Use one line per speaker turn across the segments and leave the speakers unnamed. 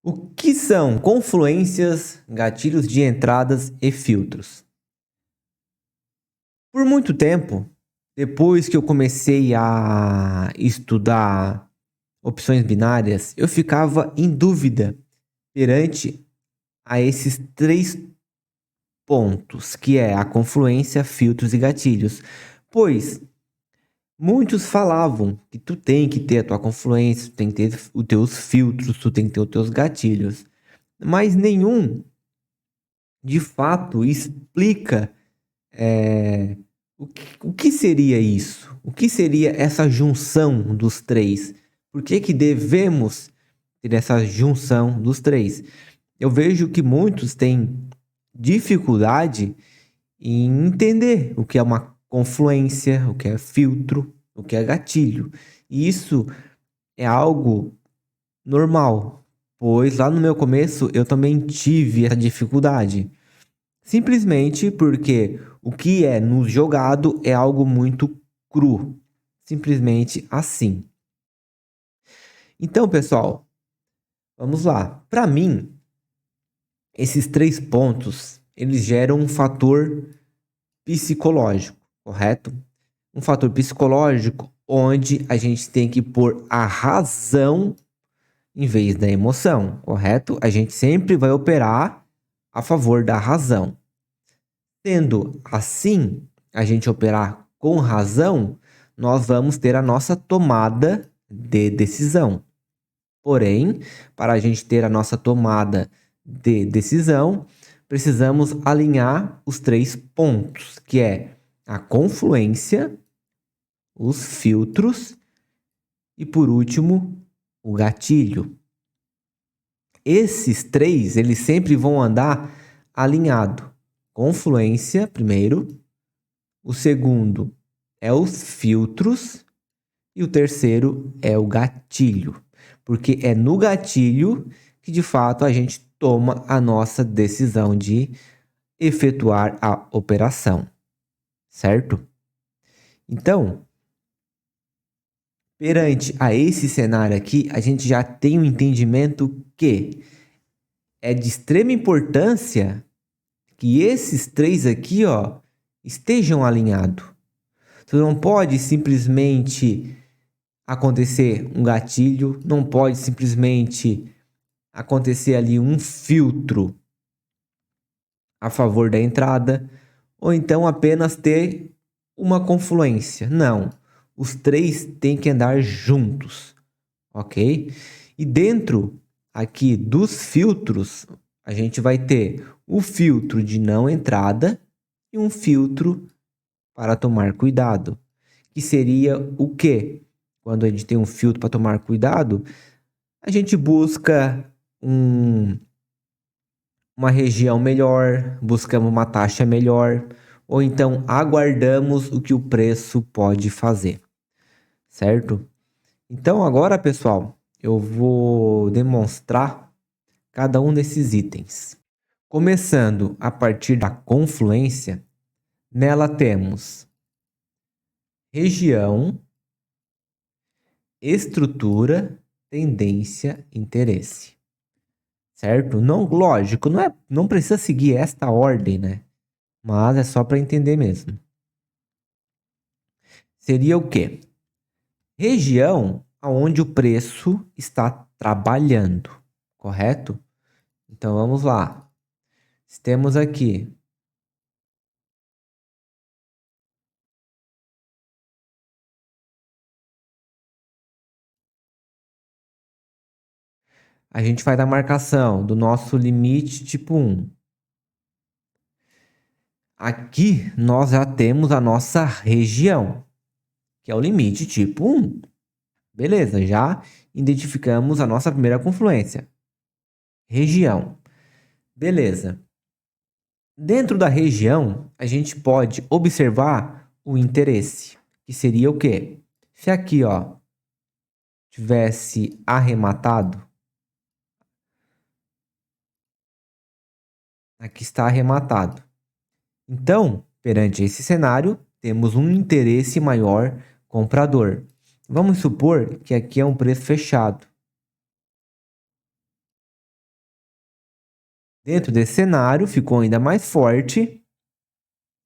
O que são confluências, gatilhos de entradas e filtros? Por muito tempo, depois que eu comecei a estudar opções binárias, eu ficava em dúvida perante a esses três pontos, que é a confluência, filtros e gatilhos. Pois muitos falavam que tu tem que ter a tua confluência, tu tem que ter os teus filtros, tu tem que ter os teus gatilhos. Mas nenhum, de fato, explica o que seria isso? O que seria essa junção dos três? Por que que devemos ter essa junção dos três? Eu vejo que muitos têm dificuldade em entender o que é uma confluência, o que é filtro, o que é gatilho. E isso é algo normal, pois lá no meu começo eu também tive essa dificuldade. Simplesmente porque o que é nos jogado é algo muito cru. Simplesmente assim. Então, pessoal, vamos lá. Para mim, esses três pontos, eles geram um fator psicológico, correto? Um fator psicológico onde a gente tem que pôr a razão em vez da emoção, correto? A gente sempre vai operar a favor da razão. Sendo assim, a gente operar com razão, nós vamos ter a nossa tomada de decisão. Porém, para a gente ter a nossa tomada de decisão, precisamos alinhar os três pontos, que é a confluência, os filtros e, por último, o gatilho. Esses três, eles sempre vão andar alinhado. Confluência, primeiro. O segundo é os filtros. E o terceiro é o gatilho. Porque é no gatilho que, de fato, a gente toma a nossa decisão de efetuar a operação. Certo? Então, perante a esse cenário aqui, a gente já tem um entendimento que é de extrema importância que esses três aqui, ó, estejam alinhados. Tu não pode simplesmente acontecer um gatilho, não pode simplesmente acontecer ali um filtro a favor da entrada, ou então apenas ter uma confluência. Não, os três têm que andar juntos, ok? E dentro aqui dos filtros, a gente vai ter o filtro de não entrada e um filtro para tomar cuidado, que seria o quê? Quando a gente tem um filtro para tomar cuidado, a gente busca uma região melhor, buscamos uma taxa melhor, ou então aguardamos o que o preço pode fazer, certo? Então agora, pessoal, eu vou demonstrar cada um desses itens. Começando a partir da confluência, nela temos região, estrutura, tendência, interesse. Certo? Não, lógico, não precisa seguir esta ordem, né? Mas é só para entender mesmo. Seria o quê? Região aonde o preço está trabalhando, correto? Então vamos lá. Temos aqui a gente faz a marcação do nosso limite tipo 1. Aqui nós já temos a nossa região, que é o limite tipo 1. Beleza, já identificamos a nossa primeira confluência. Região. Beleza. Dentro da região, a gente pode observar o interesse, que seria o quê? Se aqui, ó, tivesse arrematado, aqui está arrematado. Então, perante esse cenário, temos um interesse maior comprador. Vamos supor que aqui é um preço fechado. Dentro desse cenário, ficou ainda mais forte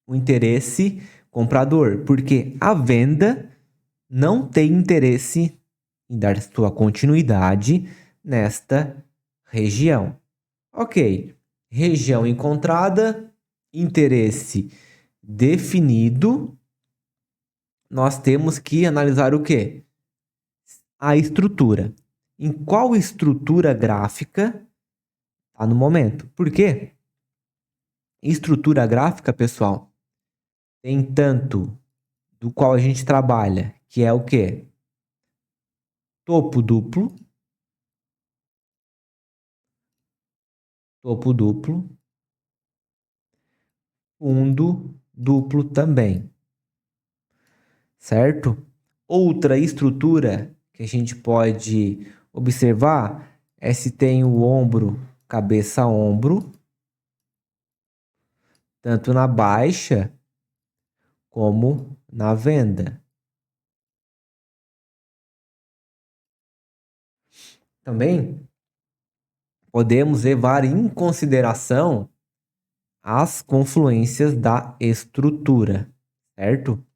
o interesse comprador, porque a venda não tem interesse em dar sua continuidade nesta região. Ok, região encontrada, interesse definido, nós temos que analisar o quê? A estrutura. Em qual estrutura gráfica está no momento? Por quê? Estrutura gráfica, pessoal, tem tanto do qual a gente trabalha, que é o quê? Topo duplo, fundo duplo também, certo? Outra estrutura que a gente pode observar é se tem o ombro, cabeça ombro, tanto na baixa como na venda. Também podemos levar em consideração as confluências da estrutura, certo?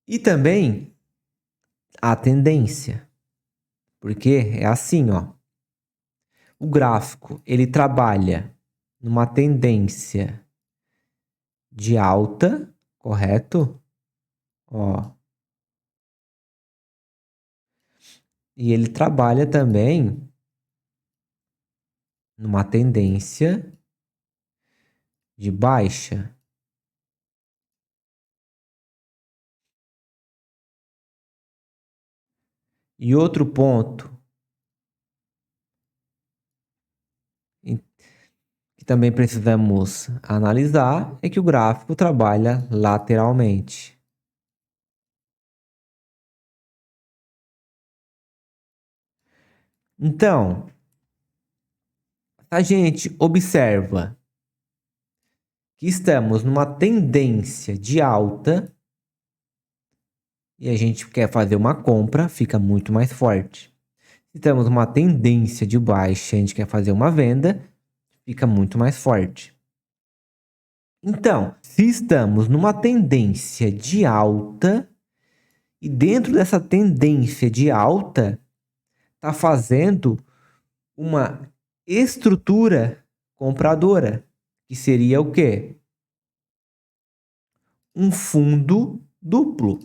E também a tendência, porque é assim, ó. O gráfico, ele trabalha numa tendência de alta, correto? Ó. E ele trabalha também numa tendência de baixa. E outro ponto que também precisamos analisar é que o gráfico trabalha lateralmente. Então, a gente observa que estamos numa tendência de alta e a gente quer fazer uma compra, fica muito mais forte. Se estamos numa tendência de baixa e a gente quer fazer uma venda, fica muito mais forte. Então, se estamos numa tendência de alta e dentro dessa tendência de alta está fazendo uma estrutura compradora, que seria o quê? Um fundo duplo.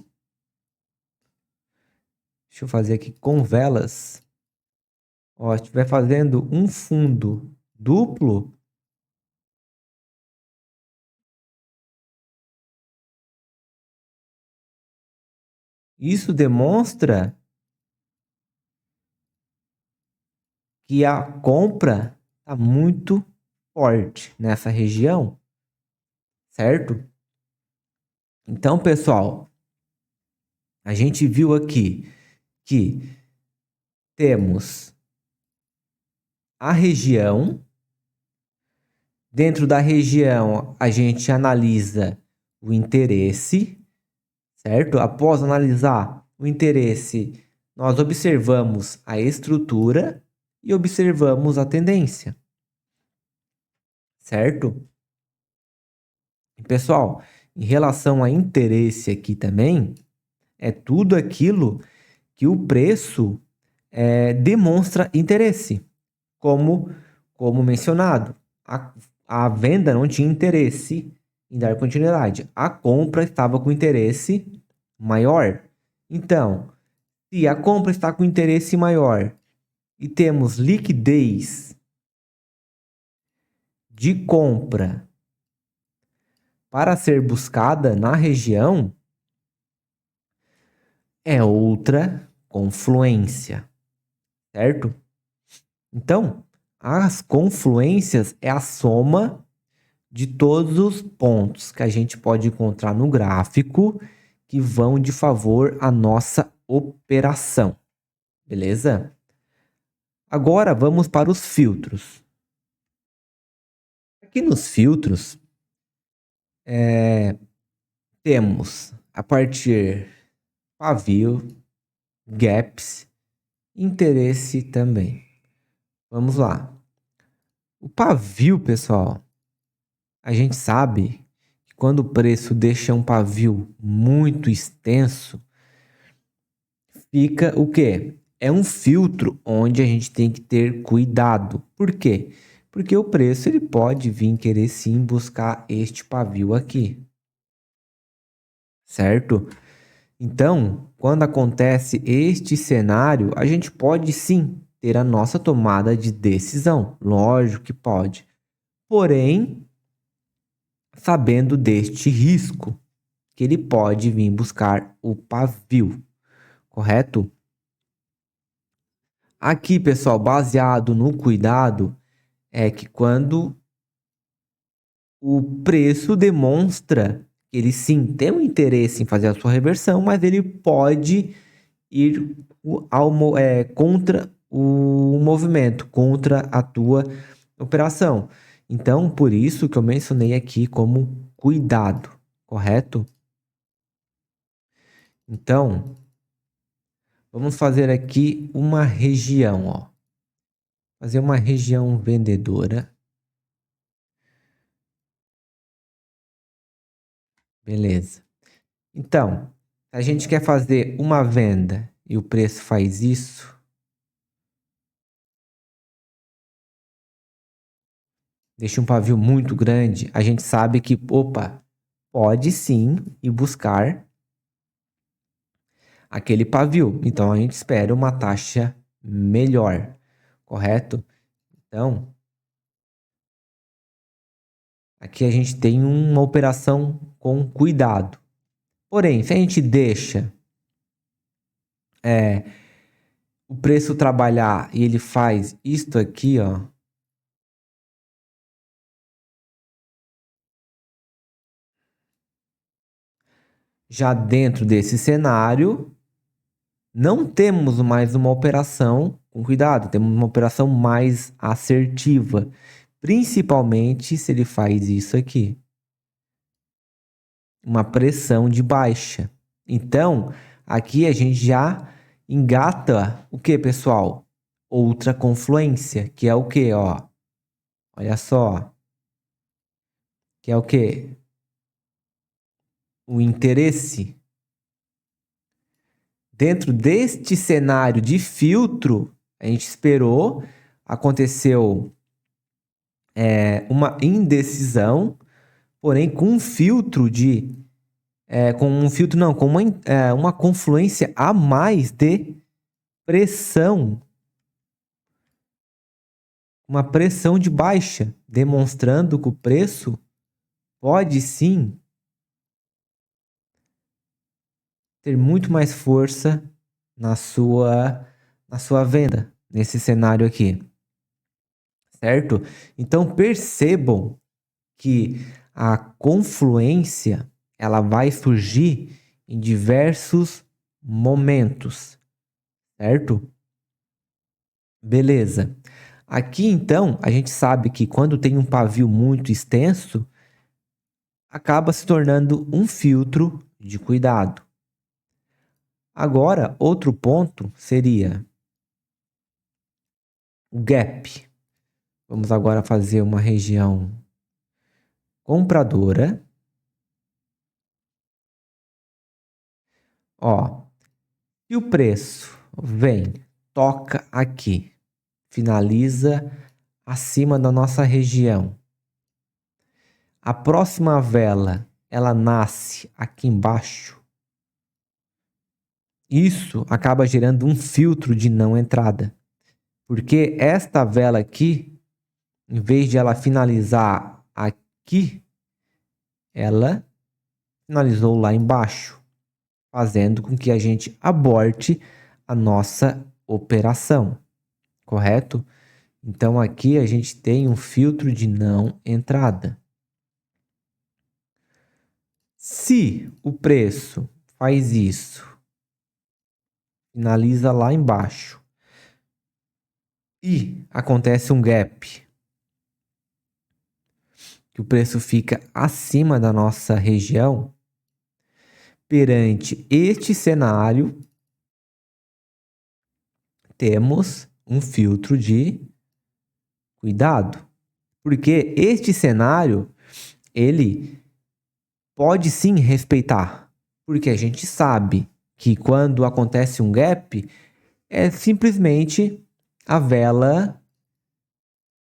Deixa eu fazer aqui com velas. Ó, se estiver fazendo um fundo duplo, isso demonstra que a compra está muito forte nessa região, certo? Então, pessoal, a gente viu aqui que temos a região. Dentro da região, a gente analisa o interesse, certo? Após analisar o interesse, nós observamos a estrutura e observamos a tendência, certo? E, pessoal, em relação a interesse aqui também, é tudo aquilo que o preço demonstra interesse, como mencionado. A venda não tinha interesse em dar continuidade. A compra estava com interesse maior. Então, se a compra está com interesse maior e temos liquidez de compra para ser buscada na região, é outra confluência, certo? Então, as confluências é a soma de todos os pontos que a gente pode encontrar no gráfico que vão de favor à nossa operação, beleza? Agora vamos para os filtros. Aqui nos filtros, temos a partir pavio, gaps, interesse também. Vamos lá. O pavio, pessoal, a gente sabe que quando o preço deixa um pavio muito extenso, fica o quê? É um filtro onde a gente tem que ter cuidado. Por quê? Porque o preço ele pode vir querer sim buscar este pavio aqui, certo? Então, quando acontece este cenário, a gente pode sim ter a nossa tomada de decisão. Lógico que pode. Porém, sabendo deste risco, que ele pode vir buscar o pavio, correto? Aqui, pessoal, baseado no cuidado, é que quando o preço demonstra que ele sim tem um interesse em fazer a sua reversão, mas ele pode ir contra o movimento, contra a tua operação. Então, por isso que eu mencionei aqui como cuidado, correto? Então, vamos fazer aqui uma região, ó. Fazer uma região vendedora. Beleza. Então, se a gente quer fazer uma venda e o preço faz isso, deixa um pavio muito grande, a gente sabe que, opa, pode sim ir buscar aquele pavio. Então, a gente espera uma taxa melhor, correto? Então, aqui a gente tem uma operação com cuidado. Porém, se a gente deixa o preço trabalhar e ele faz isto aqui, ó. Já dentro desse cenário, não temos mais uma operação com cuidado, temos uma operação mais assertiva, principalmente se ele faz isso aqui, uma pressão de baixa. Então, aqui a gente já engata o que, pessoal? Outra confluência, que é o que, ó? Olha só, que é o que? O interesse. Dentro deste cenário de filtro, a gente esperou, aconteceu uma indecisão, porém com um filtro de. Com um filtro, não, com uma confluência a mais de pressão. Uma pressão de baixa, demonstrando que o preço pode sim ter muito mais força na sua venda, nesse cenário aqui, certo? Então percebam que a confluência ela vai surgir em diversos momentos, certo? Beleza. Aqui então, a gente sabe que quando tem um pavio muito extenso, acaba se tornando um filtro de cuidado. Agora, outro ponto seria o gap. Vamos agora fazer uma região compradora. Ó, e o preço vem, toca aqui, finaliza acima da nossa região. A próxima vela, ela nasce aqui embaixo. Isso acaba gerando um filtro de não entrada. Porque esta vela aqui, em vez de ela finalizar aqui, ela finalizou lá embaixo, fazendo com que a gente aborte a nossa operação, correto? Então aqui a gente tem um filtro de não entrada. Se o preço faz isso, finaliza lá embaixo e acontece um gap, que o preço fica acima da nossa região, perante este cenário, temos um filtro de cuidado, porque este cenário, ele pode sim respeitar, porque a gente sabe que quando acontece um gap, é simplesmente a vela,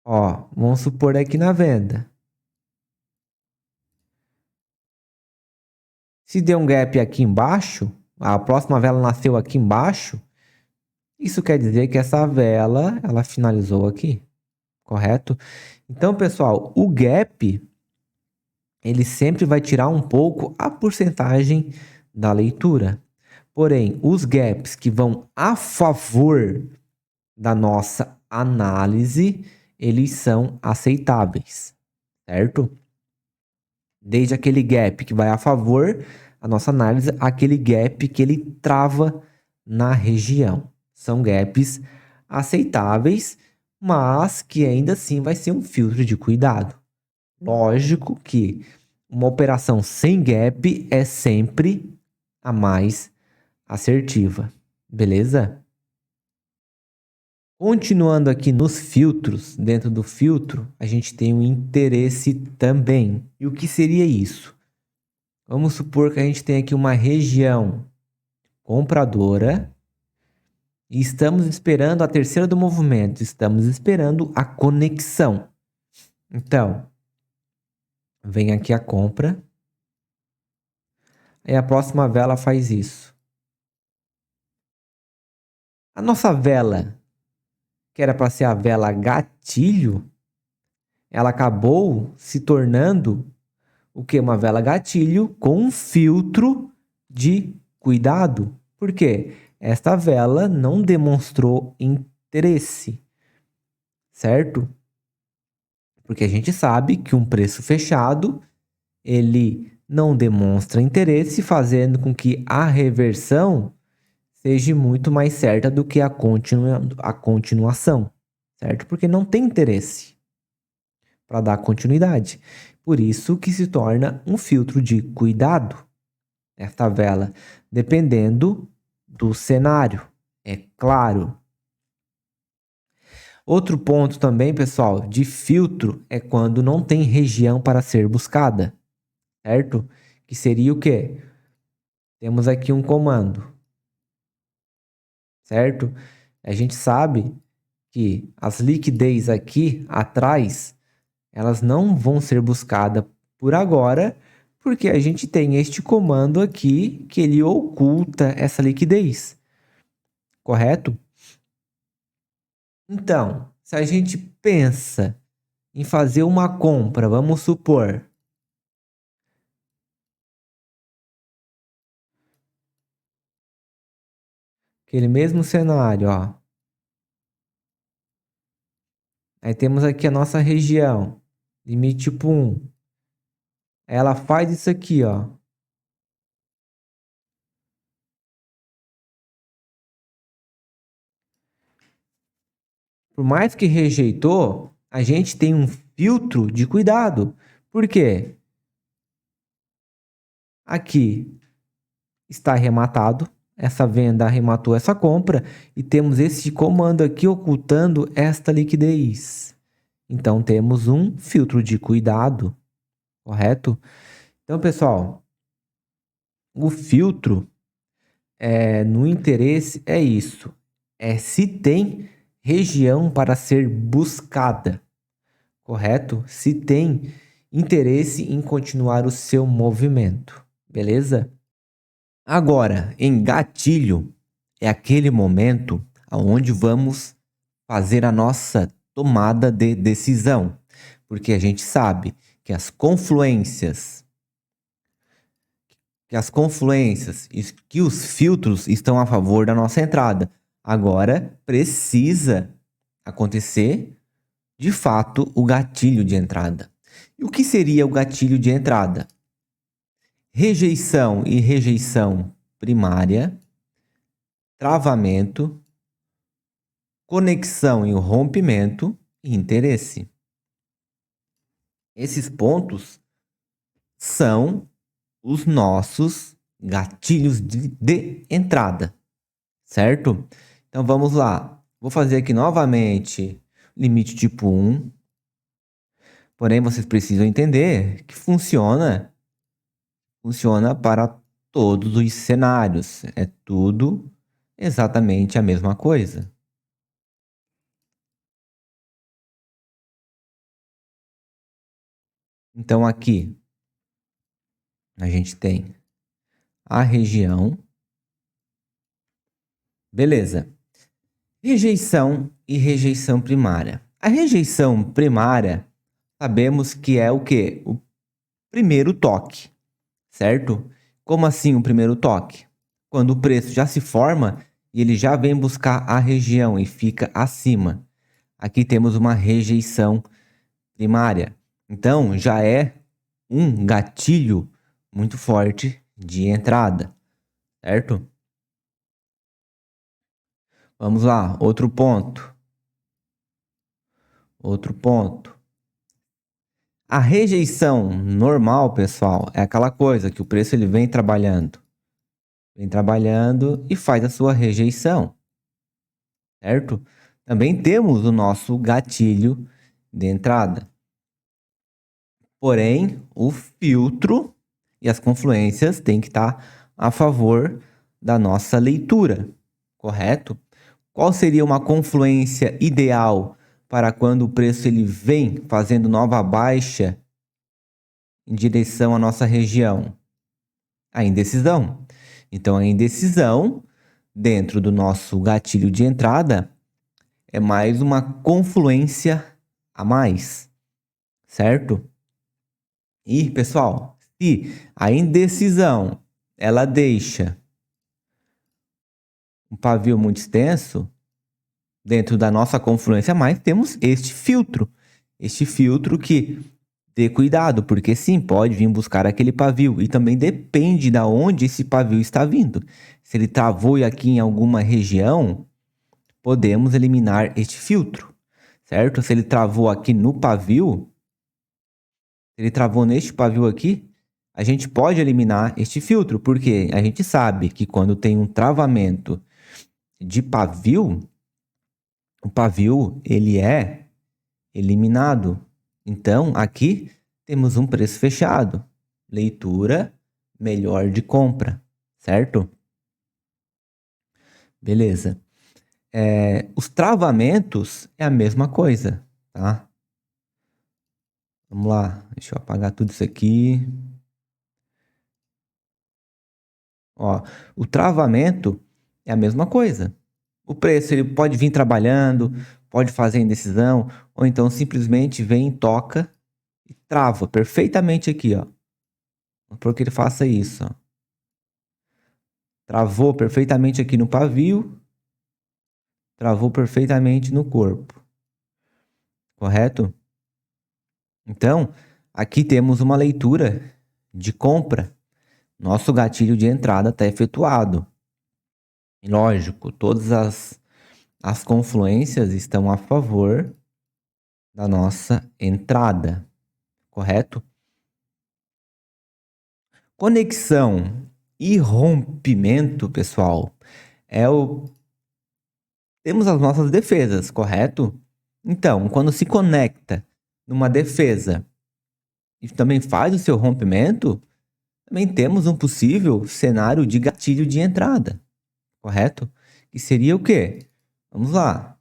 ó, vamos supor aqui na venda. Se der um gap aqui embaixo, a próxima vela nasceu aqui embaixo, isso quer dizer que essa vela, ela finalizou aqui, correto? Então, pessoal, o gap, ele sempre vai tirar um pouco a porcentagem da leitura. Porém, os gaps que vão a favor da nossa análise, eles são aceitáveis, certo? Desde aquele gap que vai a favor da nossa análise, aquele gap que ele trava na região. São gaps aceitáveis, mas que ainda assim vai ser um filtro de cuidado. Lógico que uma operação sem gap é sempre a mais assertiva, beleza? Continuando aqui nos filtros, dentro do filtro, a gente tem o interesse também. E o que seria isso? Vamos supor que a gente tem aqui uma região compradora e estamos esperando a terceira do movimento, estamos esperando a conexão. Então, vem aqui a compra, e a próxima vela faz isso. A nossa vela, que era para ser a vela gatilho, ela acabou se tornando o que? Uma vela gatilho com um filtro de cuidado. Por quê? Esta vela não demonstrou interesse, certo? Porque a gente sabe que um preço fechado, ele não demonstra interesse, fazendo com que a reversão seja muito mais certa do que a continuação, certo? Porque não tem interesse para dar continuidade. Por isso que se torna um filtro de cuidado, esta vela, dependendo do cenário, é claro. Outro ponto também, pessoal, de filtro é quando não tem região para ser buscada, certo? Que seria o quê? Temos aqui um comando, certo? A gente sabe que as liquidez aqui atrás, elas não vão ser buscadas por agora, porque a gente tem este comando aqui que ele oculta essa liquidez, correto? Então, se a gente pensa em fazer uma compra, vamos supor, aquele mesmo cenário, ó. Aí temos aqui a nossa região, limite tipo 1. Ela faz isso aqui, ó. Por mais que rejeitou, a gente tem um filtro de cuidado. Por quê? Aqui está arrematado. Essa venda arrematou essa compra. E temos esse comando aqui ocultando esta liquidez. Então, temos um filtro de cuidado, correto? Então, pessoal, o filtro no interesse é isso. É se tem região para ser buscada, correto? Se tem interesse em continuar o seu movimento, beleza? Agora, em gatilho, é aquele momento onde vamos fazer a nossa tomada de decisão, porque a gente sabe que as confluências e que os filtros estão a favor da nossa entrada. Agora precisa acontecer, de fato, o gatilho de entrada. E o que seria o gatilho de entrada? Rejeição e rejeição primária, travamento, conexão e rompimento e interesse. Esses pontos são os nossos gatilhos de entrada, certo? Então vamos lá. Vou fazer aqui novamente limite tipo 1. Porém, vocês precisam entender que funciona para todos os cenários. É tudo exatamente a mesma coisa. Então, aqui a gente tem a região. Beleza. Rejeição e rejeição primária. A rejeição primária, sabemos que é o quê? O primeiro toque, certo? Como assim o primeiro toque? Quando o preço já se forma e ele já vem buscar a região e fica acima. Aqui temos uma rejeição primária. Então, já é um gatilho muito forte de entrada, certo? Vamos lá, outro ponto. Outro ponto. A rejeição normal, pessoal, é aquela coisa que o preço ele vem trabalhando e faz a sua rejeição, certo? Também temos o nosso gatilho de entrada. Porém, o filtro e as confluências têm que estar a favor da nossa leitura, correto? Qual seria uma confluência ideal para quando o preço ele vem fazendo nova baixa em direção à nossa região? A indecisão. Então, a indecisão, dentro do nosso gatilho de entrada, é mais uma confluência a mais, certo? E, pessoal, se a indecisão ela deixa um pavio muito extenso, dentro da nossa confluência a mais, temos este filtro. Este filtro que dê cuidado, porque sim, pode vir buscar aquele pavio. E também depende de onde esse pavio está vindo. Se ele travou aqui em alguma região, podemos eliminar este filtro, certo? Se ele travou aqui no pavio, se ele travou neste pavio aqui, a gente pode eliminar este filtro, porque a gente sabe que quando tem um travamento de pavio, o pavio ele é eliminado. Então, aqui temos um preço fechado. Leitura melhor de compra, certo? Beleza. Os travamentos é a mesma coisa, tá? Vamos lá, deixa eu apagar tudo isso aqui. Ó, o travamento é a mesma coisa. O preço ele pode vir trabalhando, pode fazer indecisão, ou então simplesmente vem, toca e trava perfeitamente aqui, ó. Por que ele faça isso, ó. Travou perfeitamente aqui no pavio, travou perfeitamente no corpo. Correto? Então, aqui temos uma leitura de compra. Nosso gatilho de entrada está efetuado. E lógico, todas as confluências estão a favor da nossa entrada. Correto? Conexão e rompimento, pessoal, temos as nossas defesas, correto? Então, quando se conecta numa defesa e também faz o seu rompimento, também temos um possível cenário de gatilho de entrada, correto? Que seria o quê? Vamos lá.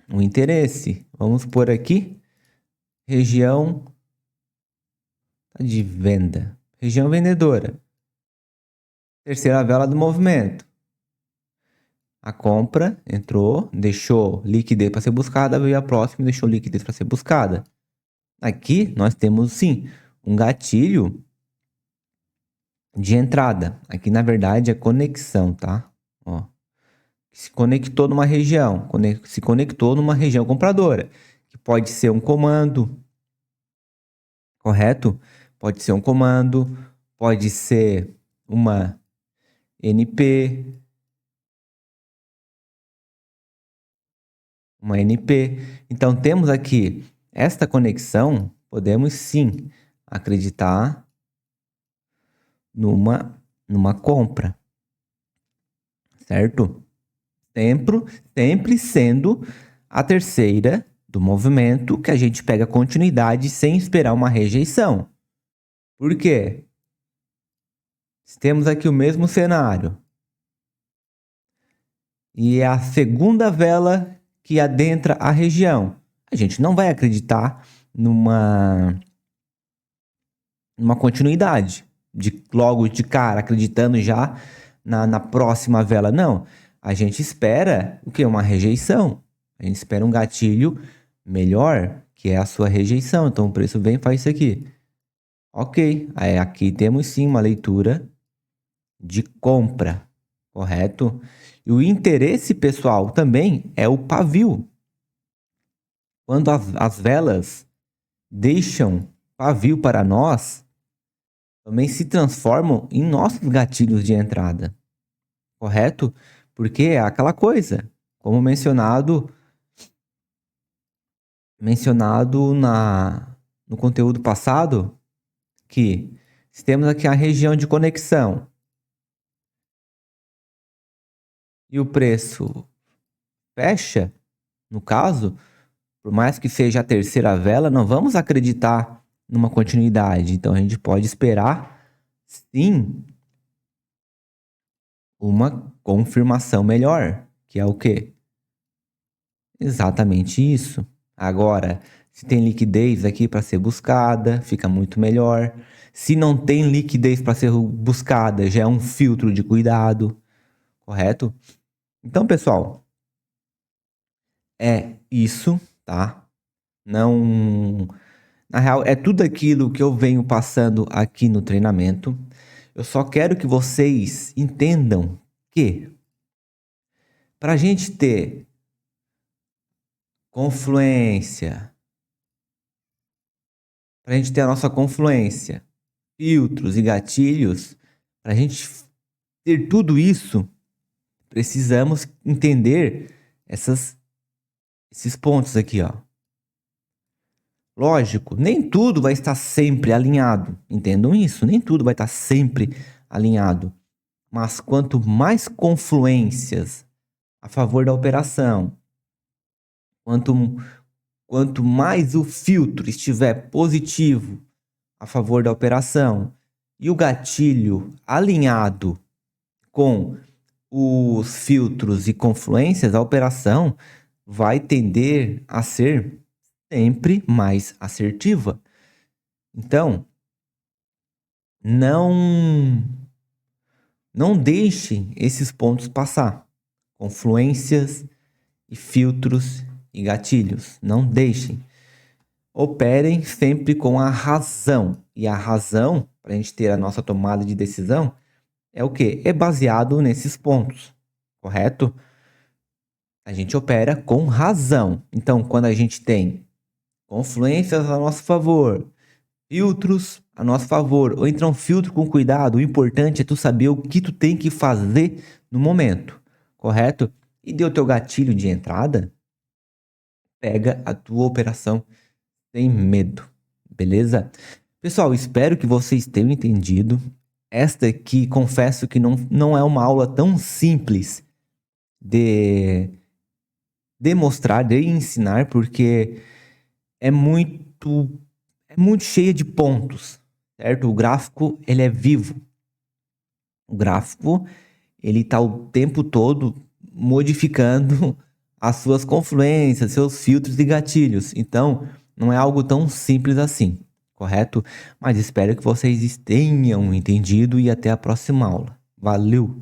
O interesse. Vamos por aqui. Região de venda. Região vendedora. Terceira vela do movimento. A compra entrou, deixou liquidez para ser buscada, veio a próxima e deixou liquidez para ser buscada. Aqui nós temos sim um gatilho de entrada. Aqui na verdade é conexão, tá? Ó, se conectou numa região, se conectou numa região compradora, que pode ser um comando, correto? Pode ser um comando, pode ser uma NP, uma NP. Então, temos aqui esta conexão, podemos sim acreditar numa compra, certo? Sempre sendo a terceira do movimento que a gente pega continuidade sem esperar uma rejeição. Por quê? Temos aqui o mesmo cenário. E é a segunda vela que adentra a região. A gente não vai acreditar numa continuidade, logo de cara, acreditando já na próxima vela. Não, a gente espera o quê? Uma rejeição. A gente espera um gatilho melhor, que é a sua rejeição. Então o preço vem e faz isso aqui. Ok, aí aqui temos sim uma leitura de compra, correto? E o interesse pessoal também é o pavio. Quando as velas deixam pavio para nós, também se transformam em nossos gatilhos de entrada, correto? Porque é aquela coisa, como mencionado no conteúdo passado, que temos aqui a região de conexão e o preço fecha, no caso, por mais que seja a terceira vela, não vamos acreditar numa continuidade. Então a gente pode esperar, sim, uma confirmação melhor, que é o quê? Exatamente isso. Agora, se tem liquidez aqui para ser buscada, fica muito melhor. Se não tem liquidez para ser buscada, já é um filtro de cuidado, correto? Então, pessoal, é isso, tá? Não. Na real, é tudo aquilo que eu venho passando aqui no treinamento. Eu só quero que vocês entendam que para a gente ter confluência, para a gente ter a nossa confluência, filtros e gatilhos, para a gente ter tudo isso, precisamos entender esses pontos aqui, ó. Lógico, nem tudo vai estar sempre alinhado. Entendam isso, nem tudo vai estar sempre alinhado. Mas quanto mais confluências a favor da operação, quanto mais o filtro estiver positivo a favor da operação e o gatilho alinhado com os filtros e confluências, a operação vai tender a ser sempre mais assertiva. Então, não deixem esses pontos passar. Confluências e filtros e gatilhos. Não deixem. Operem sempre com a razão. E a razão, para a gente ter a nossa tomada de decisão, é o quê? É baseado nesses pontos, correto? A gente opera com razão. Então, quando a gente tem confluências a nosso favor, filtros a nosso favor, ou então filtro com cuidado, o importante é tu saber o que tu tem que fazer no momento, correto? E deu teu gatilho de entrada, pega a tua operação sem medo, beleza? Pessoal, espero que vocês tenham entendido. Esta aqui, confesso que não é uma aula tão simples de demonstrar, de ensinar, porque é muito cheia de pontos, certo? O gráfico, ele é vivo. O gráfico, ele tá o tempo todo modificando as suas confluências, seus filtros e gatilhos. Então, não é algo tão simples assim, correto? Mas espero que vocês tenham entendido e até a próxima aula. Valeu!